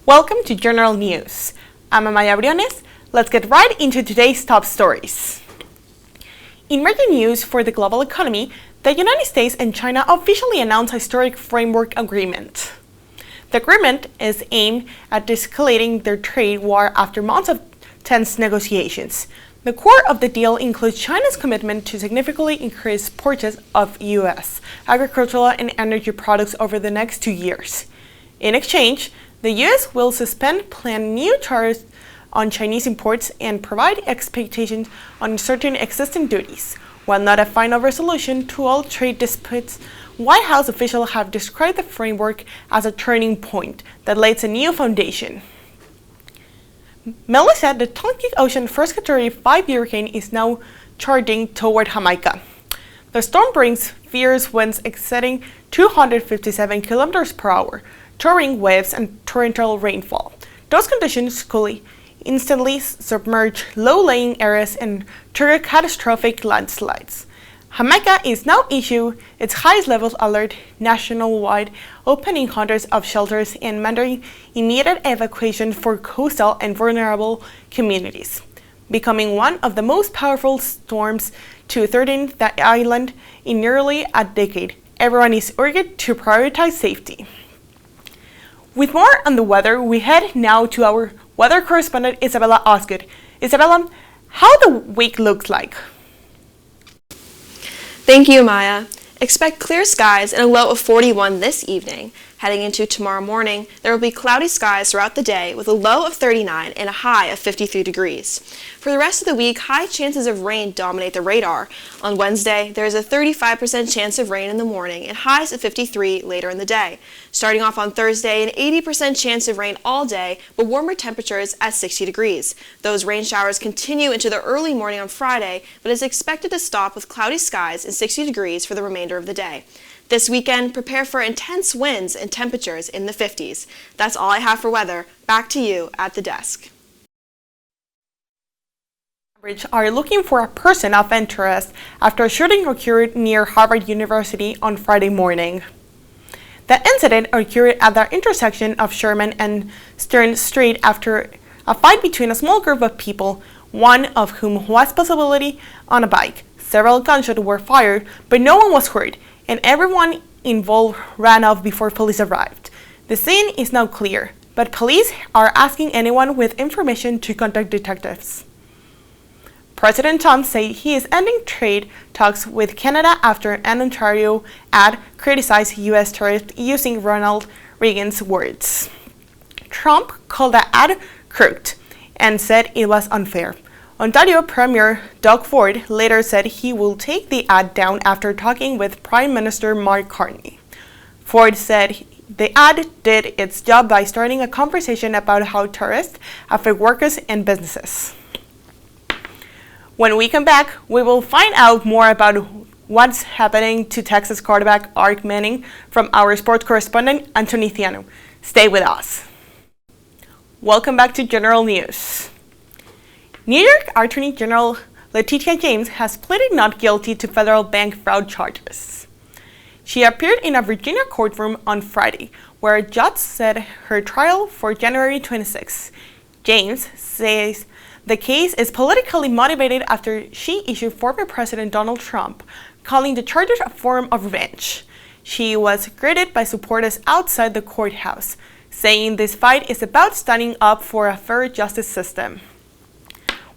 Welcome to General News. I'm Amaya Briones. Let's get right into today's top stories. In major news for the global economy, the United States and China officially announced a historic framework agreement. The agreement is aimed at de-escalating their trade war after months of tense negotiations. The core of the deal includes China's commitment to significantly increase purchase of U.S. agricultural and energy products over the next 2 years. In exchange, the U.S. will suspend planned new tariffs on Chinese imports and provide expectations on certain existing duties. While not a final resolution to all trade disputes, White House officials have described the framework as a turning point that lays a new foundation. Melissa, the Atlantic Ocean first Category 5 hurricane, is now charging toward Jamaica. The storm brings fierce winds exceeding 257 kilometers per hour, towering waves and torrential rainfall. Those conditions could instantly submerge low-lying areas and trigger catastrophic landslides. Jamaica is now issuing its highest level alert nationwide, opening hundreds of shelters and mandating immediate evacuation for coastal and vulnerable communities, becoming one of the most powerful storms to threaten the island in nearly a decade. Everyone is urged to prioritize safety. With more on the weather, we head now to our weather correspondent Isabella Osgood. Isabella, how the week looks like? Thank you, Maya. Expect clear skies and a low of 41 this evening. Heading into tomorrow morning, there will be cloudy skies throughout the day with a low of 39 and a high of 53 degrees. For the rest of the week, high chances of rain dominate the radar. On Wednesday, there is a 35% chance of rain in the morning and highs of 53 later in the day. Starting off on Thursday, an 80% chance of rain all day, but warmer temperatures at 60 degrees. Those rain showers continue into the early morning on Friday, but is expected to stop with cloudy skies and 60 degrees for the remainder of the day. This weekend, prepare for intense winds and temperatures in the 50s. That's all I have for weather. Back to you at the desk. Are looking for a person of interest after a shooting occurred near Harvard University on Friday morning. The incident occurred at the intersection of Sherman and Stern Street after a fight between a small group of people, one of whom was possibly on a bike. Several gunshots were fired, but no one was hurt, and everyone involved ran off before police arrived. The scene is now clear, but police are asking anyone with information to contact detectives. President Trump said he is ending trade talks with Canada after an Ontario ad criticized U.S. tariffs using Ronald Reagan's words. Trump called the ad crooked and said it was unfair. Ontario Premier Doug Ford later said he will take the ad down after talking with Prime Minister Mark Carney. Ford said the ad did its job by starting a conversation about how tariffs affect workers and businesses. When we come back, we will find out more about what's happening to Texas quarterback Arch Manning from our sports correspondent Anthony Thiano. Stay with us. Welcome back to General News. New York Attorney General Letitia James has pleaded not guilty to federal bank fraud charges. She appeared in a Virginia courtroom on Friday, where a judge set her trial for January 26. James says the case is politically motivated after she issued former President Donald Trump, calling the charges a form of revenge. She was greeted by supporters outside the courthouse, saying this fight is about standing up for a fair justice system.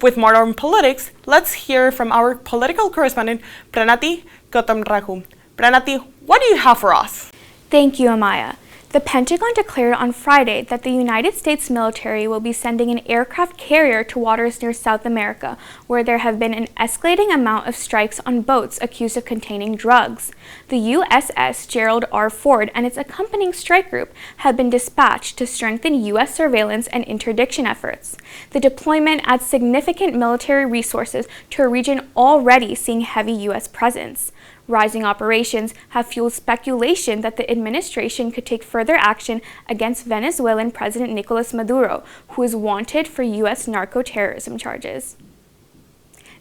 With more on politics, let's hear from our political correspondent, Pranati Gautamraju. Pranati, what do you have for us? Thank you, Amaya. The Pentagon declared on Friday that the United States military will be sending an aircraft carrier to waters near South America, where there have been an escalating amount of strikes on boats accused of containing drugs. The USS Gerald R. Ford and its accompanying strike group have been dispatched to strengthen U.S. surveillance and interdiction efforts. The deployment adds significant military resources to a region already seeing heavy U.S. presence. Rising operations have fueled speculation that the administration could take further action against Venezuelan President Nicolas Maduro, who is wanted for U.S. narco-terrorism charges.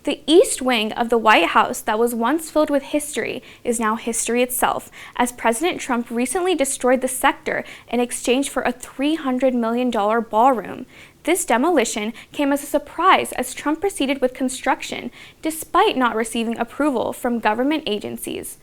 The East Wing of the White House that was once filled with history is now history itself, as President Trump recently destroyed the sector in exchange for a $300 million ballroom. This demolition came as a surprise as Trump proceeded with construction, despite not receiving approval from government agencies.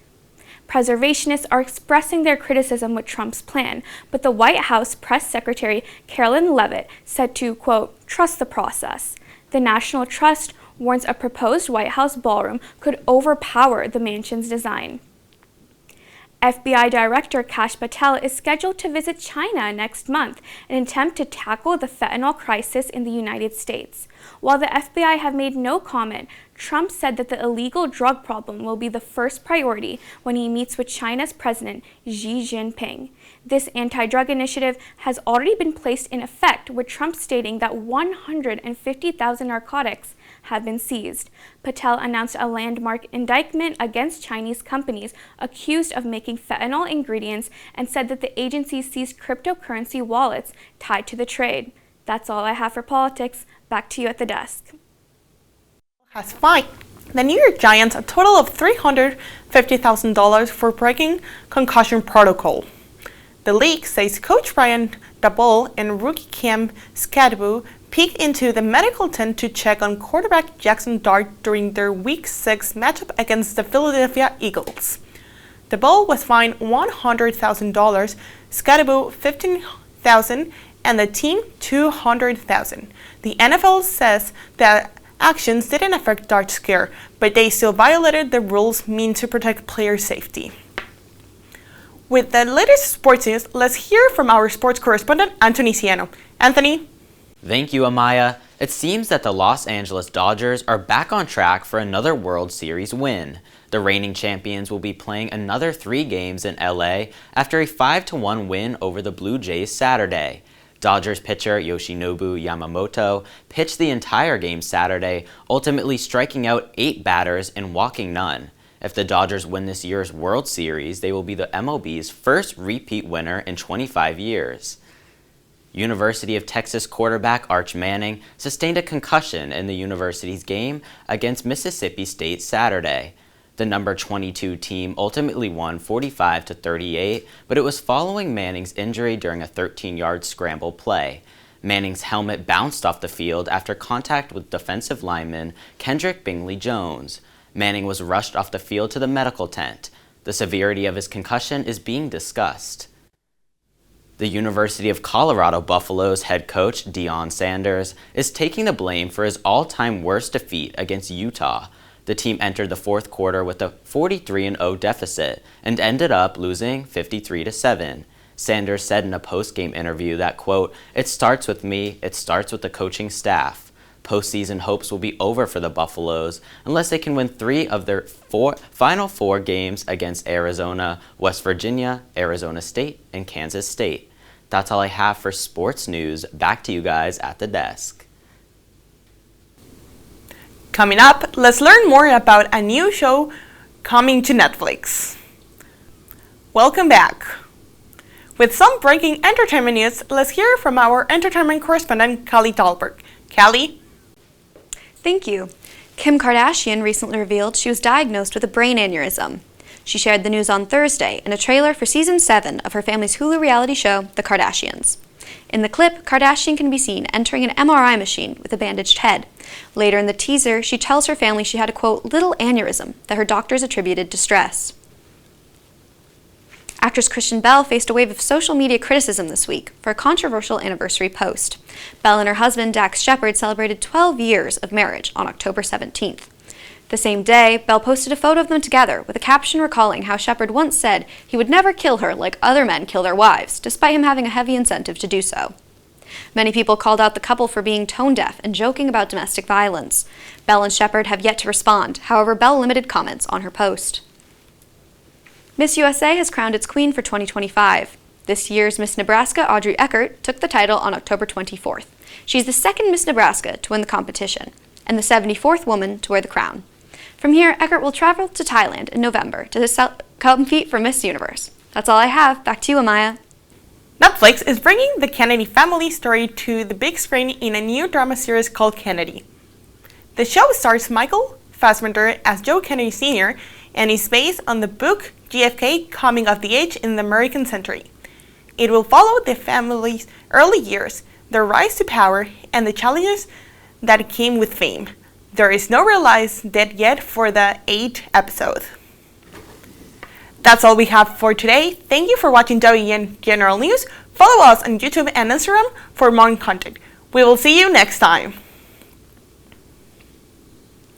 Preservationists are expressing their criticism with Trump's plan, but the White House Press Secretary Carolyn Leavitt said to, quote, trust the process. The National Trust warns a proposed White House ballroom could overpower the mansion's design. FBI Director Kash Patel is scheduled to visit China next month in an attempt to tackle the fentanyl crisis in the United States. While the FBI have made no comment, Trump said that the illegal drug problem will be the first priority when he meets with China's President Xi Jinping. This anti-drug initiative has already been placed in effect, with Trump stating that 150,000 narcotics have been seized. Patel announced a landmark indictment against Chinese companies accused of making fentanyl ingredients and said that the agency seized cryptocurrency wallets tied to the trade. That's all I have for politics. Back to you at the desk. Has fined the New York Giants a total of $350,000 for breaking concussion protocol. The league says Coach Brian Daboll and rookie Cam Skattebo peeked into the medical tent to check on quarterback Jackson Dart during their Week 6 matchup against the Philadelphia Eagles. Daboll was fined $100,000, Skattebo $15,000, and the team $200,000. The NFL says that actions didn't affect Dart's care, but they still violated the rules meant to protect player safety. With the latest sports news, let's hear from our sports correspondent, Anthony Ciano. Anthony? Thank you, Amaya. It seems that the Los Angeles Dodgers are back on track for another World Series win. The reigning champions will be playing another 3 games in LA after a 5-1 win over the Blue Jays Saturday. Dodgers pitcher Yoshinobu Yamamoto pitched the entire game Saturday, ultimately striking out 8 batters and walking none. If the Dodgers win this year's World Series, they will be the MLB's first repeat winner in 25 years. University of Texas quarterback Arch Manning sustained a concussion in the university's game against Mississippi State Saturday. The number 22 team ultimately won 45-38, but it was following Manning's injury during a 13-yard scramble play. Manning's helmet bounced off the field after contact with defensive lineman Kendrick Bingley Jones. Manning was rushed off the field to the medical tent. The severity of his concussion is being discussed. The University of Colorado Buffaloes head coach Deion Sanders is taking the blame for his all-time worst defeat against Utah. The team entered the fourth quarter with a 43-0 deficit and ended up losing 53-7. Sanders said in a post-game interview that, quote, "It starts with me, it starts with the coaching staff. Postseason hopes will be over for the Buffaloes unless they can win 3 of their final 4 games against Arizona, West Virginia, Arizona State, and Kansas State." That's all I have for sports news. Back to you guys at the desk. Coming up, let's learn more about a new show coming to Netflix. Welcome back. With some breaking entertainment news, let's hear from our entertainment correspondent, Callie Dahlberg. Callie? Thank you. Kim Kardashian recently revealed she was diagnosed with a brain aneurysm. She shared the news on Thursday in a trailer for Season 7 of her family's Hulu reality show, The Kardashians. In the clip, Kardashian can be seen entering an MRI machine with a bandaged head. Later in the teaser, she tells her family she had a, quote, little aneurysm that her doctors attributed to stress. Actress Kristen Bell faced a wave of social media criticism this week for a controversial anniversary post. Bell and her husband, Dax Shepard, celebrated 12 years of marriage on October 17th. The same day, Bell posted a photo of them together with a caption recalling how Shepard once said he would never kill her like other men kill their wives, despite him having a heavy incentive to do so. Many people called out the couple for being tone-deaf and joking about domestic violence. Bell and Shepard have yet to respond. However, Bell limited comments on her post. Miss USA has crowned its queen for 2025. This year's Miss Nebraska, Audrey Eckert, took the title on October 24th. She's the second Miss Nebraska to win the competition, and the 74th woman to wear the crown. From here, Eckert will travel to Thailand in November to compete for Miss Universe. That's all I have. Back to you, Amaya. Netflix is bringing the Kennedy family story to the big screen in a new drama series called Kennedy. The show stars Michael Fassbender as Joe Kennedy Sr. and is based on the book JFK Coming of the Age in the American Century. It will follow the family's early years, their rise to power, and the challenges that came with fame. There is no realized date yet for the 8th episode. That's all we have for today. Thank you for watching WEN General News. Follow us on YouTube and Instagram for more content. We will see you next time.